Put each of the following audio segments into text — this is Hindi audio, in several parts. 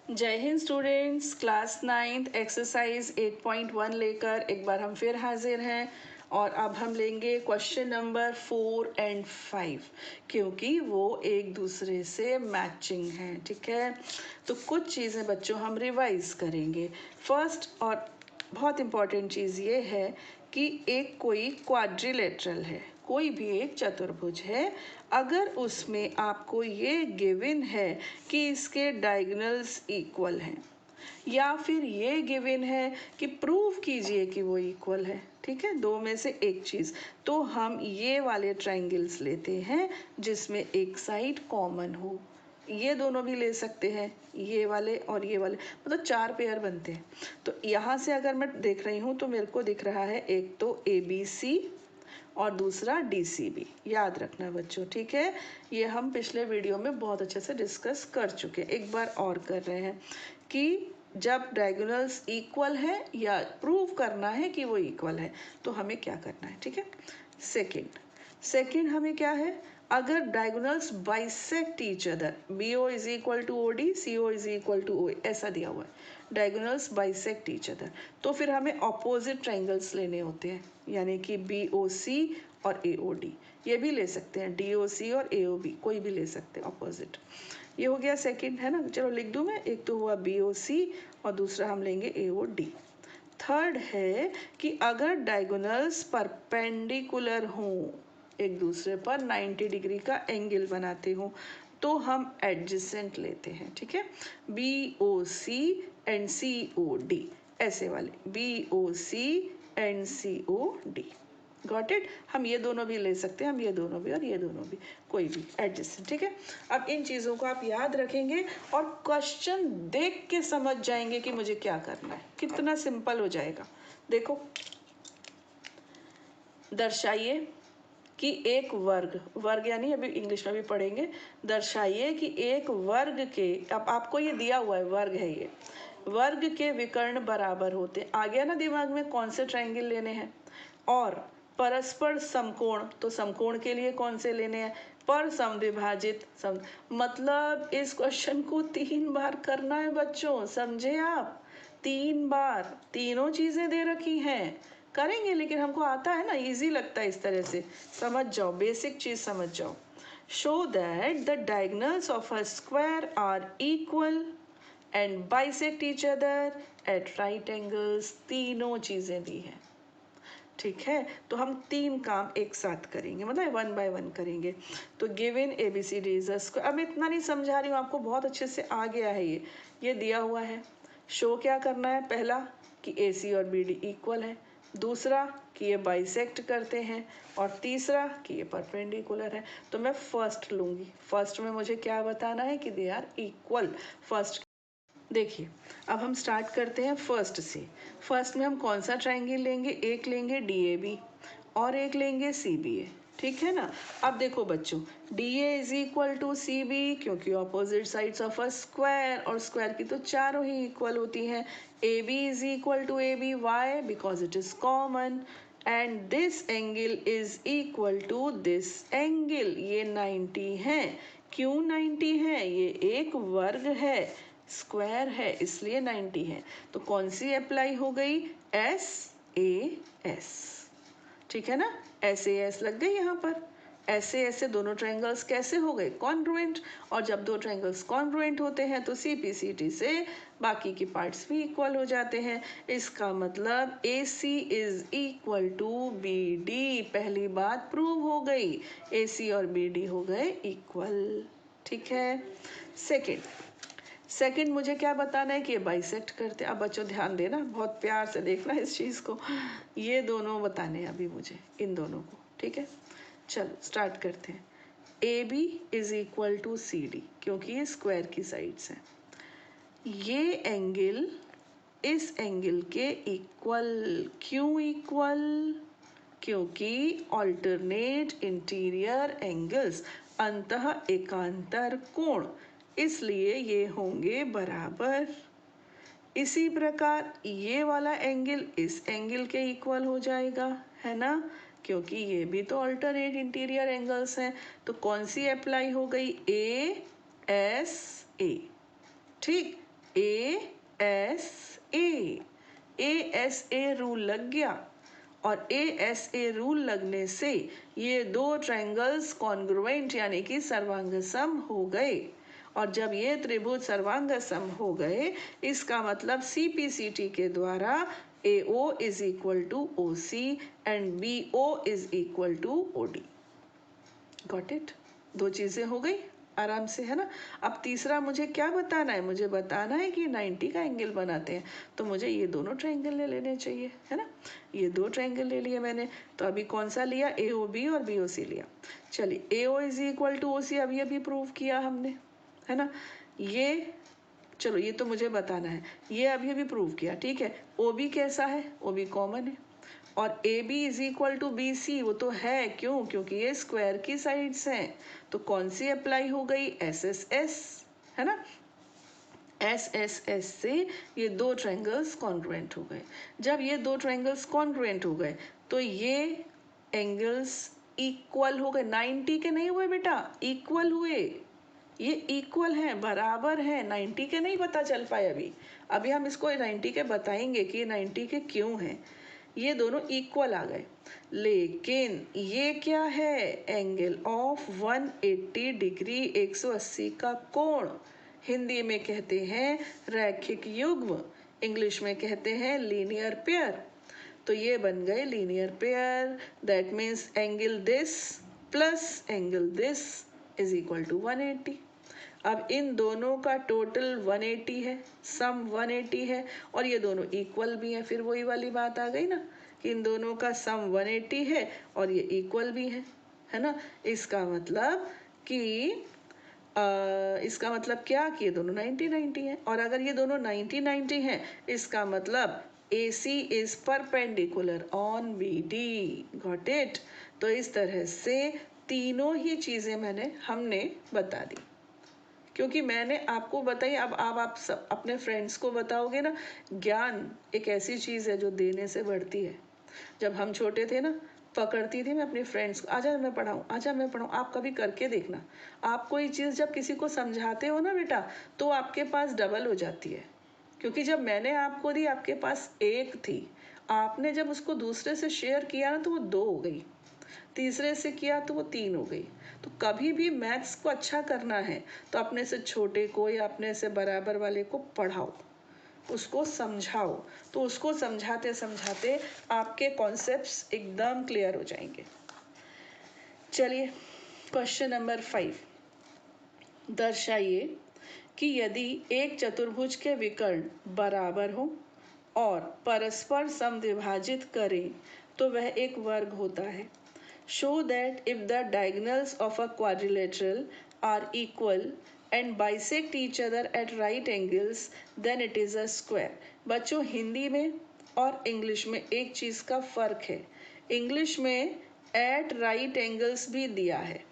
जय Hind students, class 9th exercise 8.1 लेकर एक बार हम फिर हाजिर हैं। और अब हम लेंगे क्वेश्चन नंबर 4 एंड 5 क्योंकि वो एक दूसरे से मैचिंग हैं। ठीक है, तो कुछ चीज़ें बच्चों हम रिवाइज करेंगे। फर्स्ट और बहुत इम्पॉर्टेंट चीज़ ये है कि एक कोई क्वाड्रिलेटरल है, कोई भी एक चतुर्भुज है, अगर उसमें आपको ये गिवन है कि इसके डायगोनल्स इक्वल हैं, या फिर ये गिवन है कि प्रूव कीजिए कि वो इक्वल है, ठीक है, दो में से एक चीज़, तो हम ये वाले ट्रायंगल्स लेते हैं जिसमें एक साइड कॉमन हो। ये दोनों भी ले सकते हैं, ये वाले और ये वाले, मतलब 4 पेयर बनते हैं। तो यहाँ से अगर मैं देख रही हूँ तो मेरे को दिख रहा है एक तो ABC और दूसरा DCB। याद रखना बच्चों, ठीक है, ये हम पिछले वीडियो में बहुत अच्छे से डिस्कस कर चुके हैं। एक बार और कर रहे हैं कि जब डायगोनल्स इक्वल है या प्रूव करना है कि वो इक्वल है तो हमें क्या करना है। ठीक है, सेकंड हमें क्या है, अगर diagonals bisect each other, BO is equal to OD, CO is equal to OA, ऐसा दिया हुआ है, डायगोनल्स बाइसेक्ट ईच अदर, तो फिर हमें ऑपोजिट ट्रायंगल्स लेने होते हैं, यानी कि BOC और AOD। ये भी ले सकते हैं, DOC और AOB, कोई भी ले सकते हैं ऑपोजिट। ये हो गया सेकंड, है ना, चलो लिख दूं मैं, एक तो हुआ BOC और दूसरा हम लेंगे AOD। थर्ड है कि अगर डायगोनल्स परपेंडिकुलर हों, एक दूसरे पर 90 डिग्री का एंगल बनाते हो, तो हम एडजेसेंट लेते हैं। ठीक है, BOC एंड COD, ऐसे वाले BOC and COD। Got it, हम ये दोनों भी ले सकते हैं, हम ये दोनों भी और ये दोनों भी, कोई भी एडजेसेंट। ठीक है, अब इन चीज़ों को आप याद रखेंगे और क्वेश्चन देख के समझ जाएंगे कि मुझे क्या करना है, कितना सिंपल हो जाएगा। देखो, दर्शाइए कि एक वर्ग यानी अभी इंग्लिश में भी पढ़ेंगे, दर्शाइए कि एक वर्ग के, अब आपको ये दिया हुआ है वर्ग है, ये वर्ग के विकर्ण बराबर होते, आ गया ना दिमाग में कौन से ट्रायंगल लेने हैं, और परस्पर समकोण, तो समकोण के लिए कौन से लेने हैं, पर समद्विभाजित सम, मतलब इस क्वेश्चन को 3 बार करना है बच्चों, समझे आप, 3 बार, तीनों चीजें दे रखी हैं, करेंगे, लेकिन हमको आता है ना, इजी लगता है, इस तरह से समझ जाओ, बेसिक चीज समझ जाओ। Show that the diagonals of a square are equal and bisect each other at right angles, तीनों चीजें दी हैं। ठीक है, तो हम 3 काम एक साथ करेंगे, मतलब 1 बाय 1 करेंगे। तो given ABCD is a square, अब इतना नहीं समझा रही हूँ आपको, बहुत अच्छे से आ गया है, ये दिया हुआ है। शो क्या करना है, पहला कि AC और BD इक्वल है, दूसरा कि ये बाइसेक्ट करते हैं, और तीसरा कि ये परपेंडिकुलर है। तो मैं फर्स्ट लूँगी, फर्स्ट में मुझे क्या बताना है कि दे आर इक्वल। फर्स्ट देखिए, अब हम स्टार्ट करते हैं फर्स्ट से। फर्स्ट में हम कौन सा ट्रायंगल लेंगे, एक लेंगे DAB और एक लेंगे CBA, ठीक है ना। अब देखो बच्चों, DA is equal to CB, क्योंकि opposite sides of a square, और स्क्वायर की तो चारों ही इक्वल होती हैं। AB is equal to AB, why, because it is common, and this angle is equal to this angle, ये 90 है। क्यों 90 है, ये एक वर्ग है, स्क्वायर है, इसलिए 90 है। तो कौन सी अप्लाई हो गई, SAS, ठीक है ना, SAS लग गई यहाँ पर। ऐसे दोनों ट्रायंगल्स कैसे हो गए, कॉन्ग्रुएंट, और जब दो ट्रायंगल्स कॉन्ग्रुएंट होते हैं तो CPCT से बाकी की पार्ट्स भी इक्वल हो जाते हैं। इसका मतलब AC is equal to BD, पहली बात प्रूव हो गई, AC और BD हो गए इक्वल। ठीक है, सेकंड मुझे क्या बताना है कि ये बाइसेक्ट करते हैं। अब बच्चों ध्यान देना, बहुत प्यार से देखना इस चीज़ को, ये दोनों बताने हैं अभी मुझे, इन दोनों को, ठीक है। चलो स्टार्ट करते हैं। AB is equal to CD, क्योंकि ये स्क्वायर की साइड्स हैं, ये एंगल इस एंगल के इक्वल, क्यों इक्वल, क्योंकि ऑल्टरनेट इंटीरियर एंगल्स, अंतः एकांतर कोण, इसलिए ये होंगे बराबर। इसी प्रकार ये वाला एंगल इस एंगल के इक्वल हो जाएगा, है ना, क्योंकि ये भी तो ऑल्टरनेट इंटीरियर एंगल्स हैं। तो कौन सी अप्लाई हो गई, ASA, ठीक। ASA रूल लग गया, और ASA रूल लगने से ये दो ट्रायंगल्स कॉन्ग्रुएंट यानी कि सर्वांगसम हो गए। और जब ये त्रिभुज सर्वांगसम हो गए, इसका मतलब CPCT के द्वारा AO is equal to OC and BO is equal to OD। Got it? दो चीजें हो गई आराम से, है ना। अब तीसरा मुझे क्या बताना है? मुझे बताना है कि 90 का एंगल बनाते हैं, तो मुझे ये दोनों ट्रायंगल ले लेने चाहिए, है ना। ये दो ट्रायंगल ले लिए मैंने, तो अभी कौन सा लिया? AOB और BOC लिया। चलिए, AO is equal to OC अभी प्रूव किया हमने, है ना। ये चलो, ये तो मुझे बताना है, ये अभी प्रूव किया, ठीक है। OB कैसा है? OB कॉमन है। और AB is equal to BC, वो तो है, क्यों? क्योंकि ये स्क्वायर की साइड्स हैं, तो कौन सी अप्लाई हो गई? SSS, है ना। SSS से ये दो ट्रायंगल्स कॉन्ग्रुएंट हो गए। जब ये दो ट्रायंगल्स कॉन्ग्रुएंट हो गए, तो ये एंगल्स इक्वल हो गए। 90 के नहीं हुए बेटा, इक्वल हुए। ये इक्वल है, बराबर है। 90 के नहीं पता चल पाए अभी। अभी हम इसको 90 के बताएंगे कि 90 के क्यों हैं। ये दोनों इक्वल आ गए, लेकिन ये क्या है? एंगल ऑफ 180 डिग्री, 180 का कोण। हिंदी में कहते हैं रैखिक युग्म, इंग्लिश में कहते हैं लीनियर पेयर। तो ये बन गए linear pair. That means angle this plus angle this is equal to 180। अब इन दोनों का टोटल 180 है, सम 180 है, और ये दोनों इक्वल भी हैं। फिर वही वाली बात आ गई ना कि इन दोनों का सम 180 है और ये इक्वल भी है ना। इसका मतलब कि इसका मतलब क्या कि ये दोनों 90-90 हैं, और अगर ये दोनों 90-90 हैं, इसका मतलब AC is perpendicular on BD। Got it? तो इस तरह से तीनों ही चीजें हमने बता दी, क्योंकि मैंने आपको बताई। अब आप सब अपने फ्रेंड्स को बताओगे ना। ज्ञान एक ऐसी चीज है जो देने से बढ़ती है। जब हम छोटे थे ना, पकड़ती थी मैं अपने फ्रेंड्स को, आजा मैं पढ़ाऊँ, आजा मैं पढ़ाऊँ। आप कभी करके देखना, आप कोई चीज़ जब किसी को समझाते हो ना बेटा, तो आपके पास डबल हो जाती है। क्योंकि जब मैंने आपको दी, आपके पास एक थी, आपने जब उसको दूसरे से शेयर किया ना, तो वो 2 हो गई, तीसरे से किया तो वो 3 हो गई। तो कभी भी मैथ्स को अच्छा करना है तो अपने से छोटे को या अपने से बराबर वाले को पढ़ाओ, उसको समझाओ, तो उसको समझाते समझाते आपके कॉन्सेप्ट्स एकदम क्लियर हो जाएंगे। चलिए, क्वेश्चन नंबर 5, दर्शाइए कि यदि एक चतुर्भुज के विकर्ण बराबर हो और परस्पर समद्विभाजित करें तो वह एक वर्ग होता है। Show that if the diagonals of a quadrilateral are equal and bisect each other at right angles, then it is a square। बच्चों, हिंदी में और इंग्लिश में एक चीज का फर्क है। इंग्लिश में at right angles भी दिया है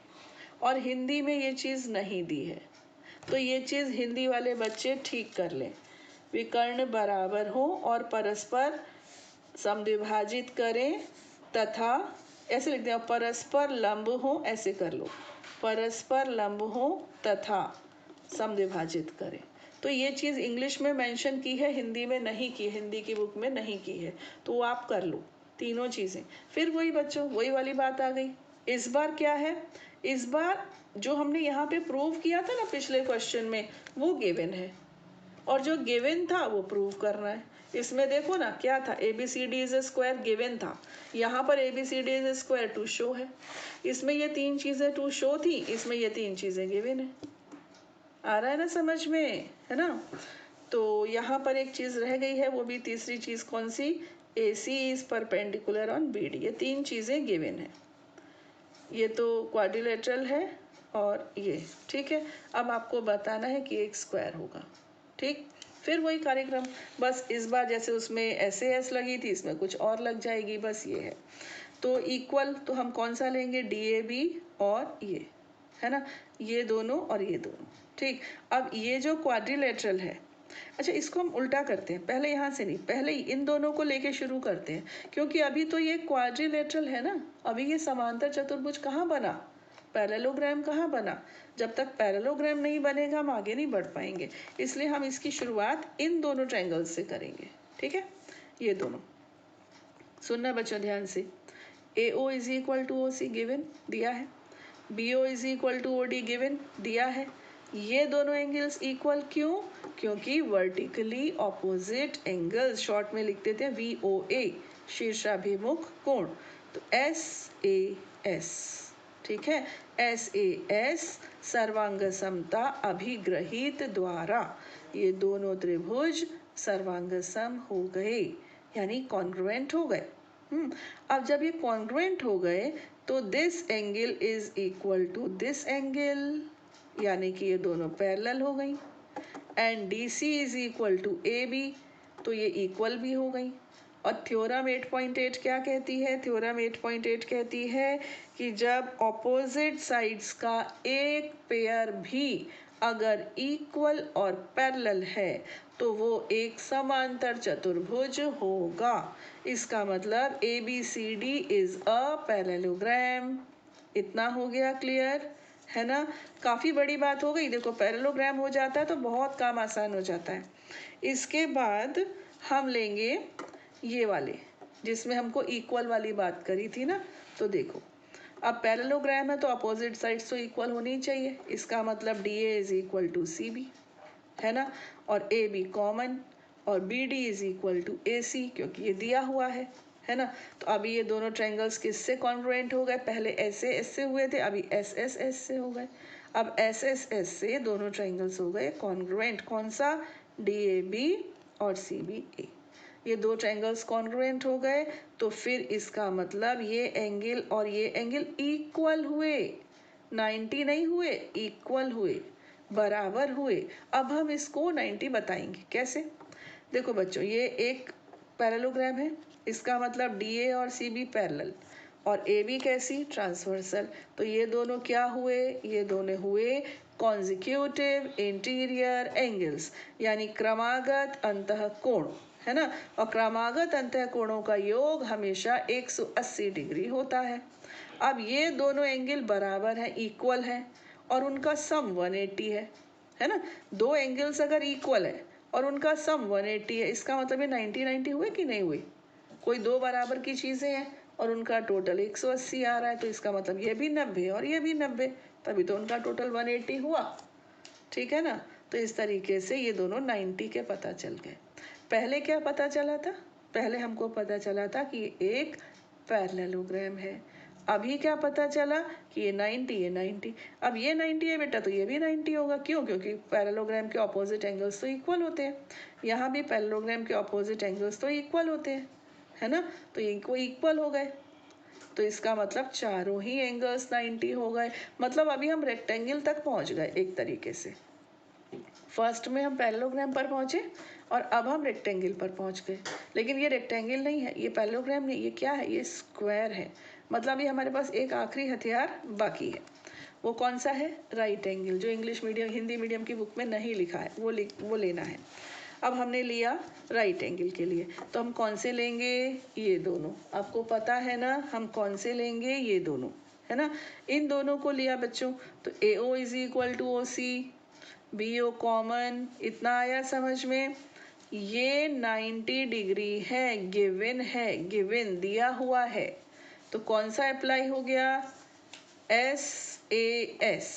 और हिंदी में ये चीज नहीं दी है। तो ये चीज हिंदी वाले बच्चे ठीक कर लें। विकर्ण बराबर हो और परस्पर समद्विभाजित करें तथा, ऐसे लिखते हैं, परस्पर लंब हो, ऐसे कर लो, परस्पर लंब हो तथा समद्विभाजित करें। तो ये चीज़ इंग्लिश में मेंशन की है, हिंदी में नहीं की, हिंदी की बुक में नहीं की है, तो वो आप कर लो तीनों चीज़ें। फिर वही बच्चों, वही वाली बात आ गई। इस बार क्या है? इस बार जो हमने यहाँ पे प्रूव किया था ना पिछले क्वेश्चन में, वो गिवन है, और जो गिवन था वो प्रूव करना है। इसमें देखो ना क्या था, ABCD is a square given था, यहाँ पर ABCD is a square to show है। इसमें ये 3 चीजें टू शो थी, इसमें ये 3 चीजें गिवन है। आ रहा है ना समझ में, है ना। तो यहाँ पर एक चीज रह गई है, वो भी तीसरी चीज कौन सी? AC is perpendicular on BD। ये 3 चीजें गिवन है। ये तो क्वाड्रिलेटरल है और ये, ठीक है। अब आपको बताना है कि एक स्क्वायर होगा, ठीक। फिर वही कार्यक्रम, बस इस बार जैसे उसमें SAS लगी थी, इसमें कुछ और लग जाएगी, बस ये है। तो इक्वल तो हम कौन सा लेंगे? DAB और ये, है ना, ये दोनों और ये दोनों, ठीक। अब ये जो क्वाड्रिलेटरल है, अच्छा इसको हम उल्टा करते हैं, पहले यहाँ से नहीं, पहले इन दोनों को लेके शुरू करते हैं, क्योंकि अभी तो ये क्वाड्रिलेटरल है ना। अभी ये समांतर चतुर्भुज कहाँ बना? पैरेललोग्राम कहाँ बना? जब तक पैरेललोग्राम नहीं बनेगा हम आगे नहीं बढ़ पाएंगे, इसलिए हम इसकी शुरुआत इन दोनों ट्रायंगल से करेंगे। ठीक है, ये दोनों सुनना बच्चों ध्यान से। AO is equal to OC given दिया है, BO is equal to OD given दिया है। ये दोनों एंगल्स इक्वल क्यों? क्योंकि वर्टिकली ऑपोजिट एंगल्स, शॉर्ट में लिख देते हैं VOA, शीर्षाभिमुख कोण। तो SAS, ठीक है, SAS सर्वांग समता अभिग्रहित द्वारा ये दोनों त्रिभुज सर्वांग सम हो गए, यानी कॉन्ग्रुएंट हो गए। अब जब ये कॉन्ग्रुएंट हो गए तो this angle is equal to this angle, यानी कि ये दोनों पैरेलल हो गई। And DC is equal to AB, तो ये इक्वल भी हो गई। और थ्योरम 8.8 क्या कहती है? थ्योरम 8.8 कहती है कि जब ऑपोजिट साइड्स का एक पेयर भी अगर इक्वल और पैरेलल है तो वो एक समांतर चतुर्भुज होगा। इसका मतलब ABCD इज अ पैरेललोग्राम। इतना हो गया क्लियर है ना? काफ़ी बड़ी बात हो गई। देखो पैरेललोग्राम हो जाता है तो बहुत काम आसान हो जाता है। इसके बाद हम लेंगे ये वाले जिसमें हमको इक्वल वाली बात करी थी ना। तो देखो अब पैरेललोग्राम है तो अपोजिट साइड्स तो इक्वल होनी चाहिए। इसका मतलब DA is equal to CB, है ना, और AB कॉमन, और BD is equal to AC क्योंकि ये दिया हुआ है ना। तो अभी ये दोनों ट्रायंगल्स किससे कॉन्ग्रुएंट हो गए? पहले SAS से हुए थे, अभी SSS से हो गए। अब SSS से दोनों ट्रायंगल्स हो गए कॉन्ग्रुएंट। कौन सा? DAB और CBA। ये दो ट्रायंगल्स कॉन्ग्रुएंट हो गए तो फिर इसका मतलब ये एंगल और ये एंगल इक्वल हुए, 90 नहीं हुए, इक्वल हुए, बराबर हुए। अब हम इसको 90 बताएंगे। कैसे? देखो बच्चों ये एक पैरेललोग्राम है, इसका मतलब DA और CB पैरेलल और AB कैसी? ट्रांसवर्सल। तो ये दोनों क्या हुए? ये दोनों हुए कॉन्जिक्यूटिव इंटीरियर एंगल्स, यानी क्रमागत अंतःकोण, है ना। और क्रमागत अंतःकोणों का योग हमेशा 180 डिग्री होता है। अब ये दोनों एंगल बराबर है, इक्वल है, और उनका सम 180 है ना। दो एंगल्स अगर इक्वल है और उनका सम 180 है, इसका मतलब ये 90-90 हुए कि नहीं हुए? कोई दो बराबर की चीज़ें हैं और उनका टोटल 180 आ रहा है, तो इसका मतलब ये भी 90 और ये भी 90, तभी तो उनका टोटल 180 हुआ। ठीक है ना। तो इस तरीके से ये दोनों 90 के पता चल गए। पहले क्या पता चला था? पहले हमको पता चला था कि ये एक पैरेललोग्राम है। अभी क्या पता चला? कि ये 90, ये 90। अब ये 90 है बेटा तो ये भी 90 होगा। क्यों? क्योंकि पैरेललोग्राम के ऑपोजिट एंगल्स तो इक्वल होते हैं। यहाँ भी पैरेललोग्राम के ऑपोजिट एंगल्स तो इक्वल होते हैं, है ना। तो इनको इक्वल हो गए, तो इसका मतलब चारों ही एंगल्स 90 हो गए। मतलब अभी हम रेक्टेंगल तक पहुँच गए एक तरीके से। फर्स्ट में हम पैरेललोग्राम पर पहुंचे और अब हम रेक्टेंगल पर पहुंच गए। लेकिन ये रेक्टेंगल नहीं है, ये पैरेललोग्राम नहीं, ये क्या है? ये स्क्वायर है। मतलब ये हमारे पास एक आखिरी हथियार बाकी है। वो कौन सा है? राइट एंगल, जो इंग्लिश मीडियम हिंदी मीडियम की बुक में नहीं लिखा है, वो लेना है। अब हमने लिया राइट एंगल के लिए, तो हम कौन से लेंगे? ये दोनों। आपको पता है ना हम कौन से लेंगे? ये दोनों, है ना। इन दोनों को लिया बच्चों, तो AO is equal to OC, BO common. इतना आया समझ में? ये 90 डिग्री है, गिवन है, गिवन दिया हुआ है। तो कौन सा अप्लाई हो गया? SAS।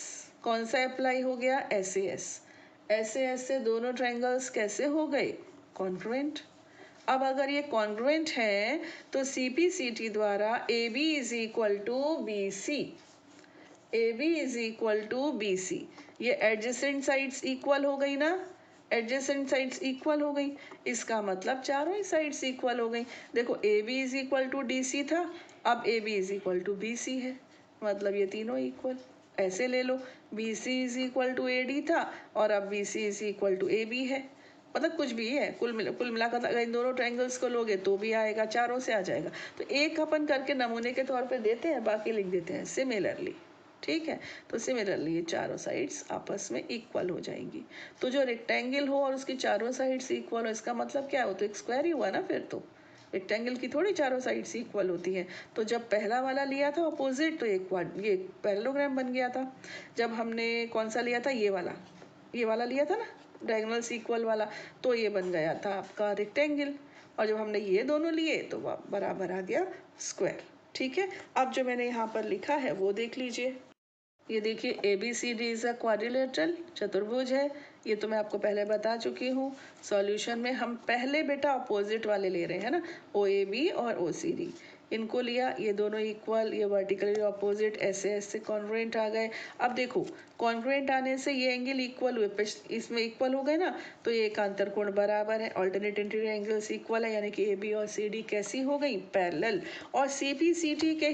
कौन सा अप्लाई हो गया? SAS। SAS से दोनों ट्रायंगल्स कैसे हो गए? कॉन्ग्रुएंट। अब अगर ये कॉन्ग्रुएंट है तो CPCT द्वारा AB is equal to BC, AB is equal to BC। ये एडजेसेंट साइड्स इक्वल हो गई ना, एडजेसेंट साइड्स इक्वल हो गई। इसका मतलब चारों ही साइड्स इक्वल हो गई। देखो AB is equal to DC था, अब AB is equal to BC है, मतलब ये तीनों इक्वल। ऐसे ले लो, BC is equal to AD था और अब BC is equal to AB है। मतलब कुछ भी है, कुल मिलाकर अगर इन दोनों ट्रायंगल्स को लोगे तो भी आएगा, चारों से आ जाएगा। तो एक अपन करके नमूने के तौर पे देते हैं, बाकी लिख देते हैं सिमिलरली। ठीक है, तो सिमिलरली ये चारों साइड्स आपस में इक्वल हो जाएंगी। तो जो रेक्टेंगल हो और उसकी चारों साइड्स इक्वल हो, इसका मतलब क्या हो? तो एक स्क्वायर ही हुआ ना फिर तो। रेक्टेंगल की थोड़ी चारों साइड्स इक्वल होती हैं। तो जब पहला वाला लिया था अपोजिट तो ये पैरेललोग्राम बन गया था। जब हमने कौन सा लिया था, ये वाला लिया था ना, डायगोनल्स इक्वल वाला, तो ये बन गया था आपका रेक्टेंगल। और जब हमने ये दोनों लिए तो बराबर आ गया स्क्वायर। ठीक है, अब जो मैंने यहाँ पर लिखा है वो देख लीजिए। ये देखिए ABCD इज अ क्वाड्रिलेटरल, चतुर्भुज है। ये तो मैं आपको पहले बता चुकी हूँ। सॉल्यूशन में हम पहले बेटा अपोजिट वाले ले रहे हैं ना, OAB और OCD, इनको लिया, ये दोनों इक्वल, ये वर्टिकली अपोजिट, ऐसे ऐसे कॉन्ग्रुएंट आ गए। अब देखो कॉन्ग्रुएंट आने से ये एंगल इक्वल हुए, इसमें इक्वल हो गए ना, तो ये एकांतर कोण बराबर है, ऑल्टरनेट इंटीरियर एंगल्स इक्वल है, यानी कि AB और CD कैसी हो गई, पैरेलल। और CPCT के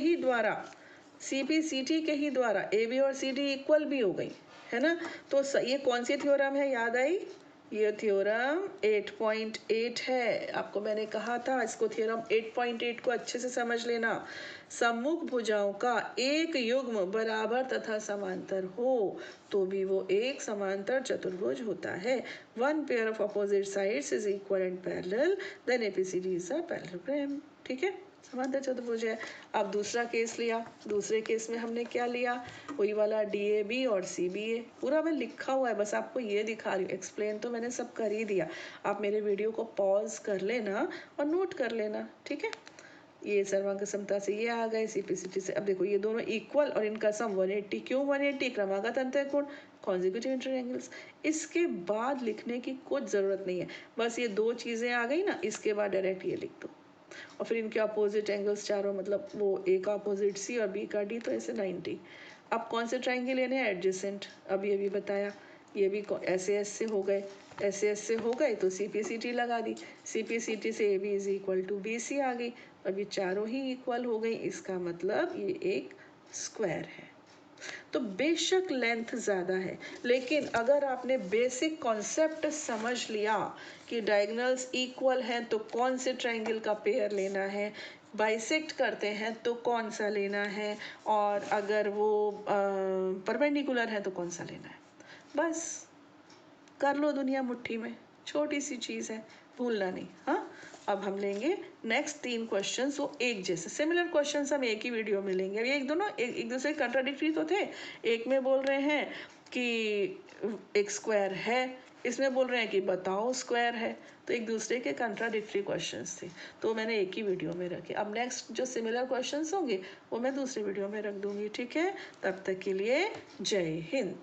ही द्वारा AB और CD इक्वल भी हो गई है ना। तो ये कौन सी थ्योरम है, याद आई, ये थ्योरम 8.8 है। आपको मैंने कहा था इसको थ्योरम 8.8 को अच्छे से समझ लेना। सम्मुख भुजाओं का एक युग्म बराबर तथा समांतर हो तो भी वो एक समांतर चतुर्भुज होता है। One pair of opposite sides is equal and parallel, then ABCD is a parallelogram. ठीक है, समांतर चतुर्भुज है। अब दूसरा केस लिया, दूसरे केस में हमने क्या लिया, वही वाला DAB और CBA, पूरा मैं लिखा हुआ है, बस आपको ये दिखा रही हूँ, एक्सप्लेन तो मैंने सब कर ही दिया। आप मेरे वीडियो को पॉज कर लेना और नोट कर लेना। ठीक है, ये सर्वांक समता से ये आ गए, CPCT से। अब देखो ये दोनों इक्वल और इनका सम 180, क्यों 180, क्रमागत अंतःकोण, कॉन्जिक्यूटिव इंटरएंगल्स। इसके बाद लिखने की कुछ ज़रूरत नहीं है, बस ये दो चीज़ें आ गई ना, इसके बाद डायरेक्ट ये लिख दो। और फिर इनके अपोजिट एंगल्स चारों, मतलब वो A का अपोजिट C और B का D, तो ऐसे 90। अब कौन से ट्राइंगल लेने हैं, एडजेसेंट, अब ये भी बताया। ये भी ऐसे ऐसे हो गए, ऐसे ऐसे हो गए तो CPCT लगा दी, CPCT से AB is equal to BC आ गई। अब ये चारों ही इक्वल हो गई, इसका मतलब ये एक स्क्वायर है। तो बेशक लेंथ ज़्यादा है, लेकिन अगर आपने बेसिक कॉन्सेप्ट समझ लिया कि डायगोनल्स इक्वल हैं तो कौन से ट्रायंगल का पेयर लेना है, बाइसेक्ट करते हैं तो कौन सा लेना है, और अगर वो परपेंडिकुलर है तो कौन सा लेना है, बस कर लो दुनिया मुट्ठी में। छोटी सी चीज़ है, भूलना नहीं। हाँ, अब हम लेंगे नेक्स्ट 3 क्वेश्चंस, वो एक जैसे सिमिलर क्वेश्चंस हम एक ही वीडियो में लेंगे। ये एक दोनों एक दूसरे कंट्राडिक्टरी तो थे। एक में बोल रहे हैं कि एक स्क्वायर है, इसमें बोल रहे हैं कि बताओ स्क्वायर है, तो एक दूसरे के कंट्राडिक्टरी क्वेश्चंस थे, तो मैंने एक ही वीडियो में रखे। अब नेक्स्ट जो सिमिलर क्वेश्चंस होंगे वो मैं दूसरे वीडियो में रख दूंगी। ठीक है, तब तक के लिए जय हिंद।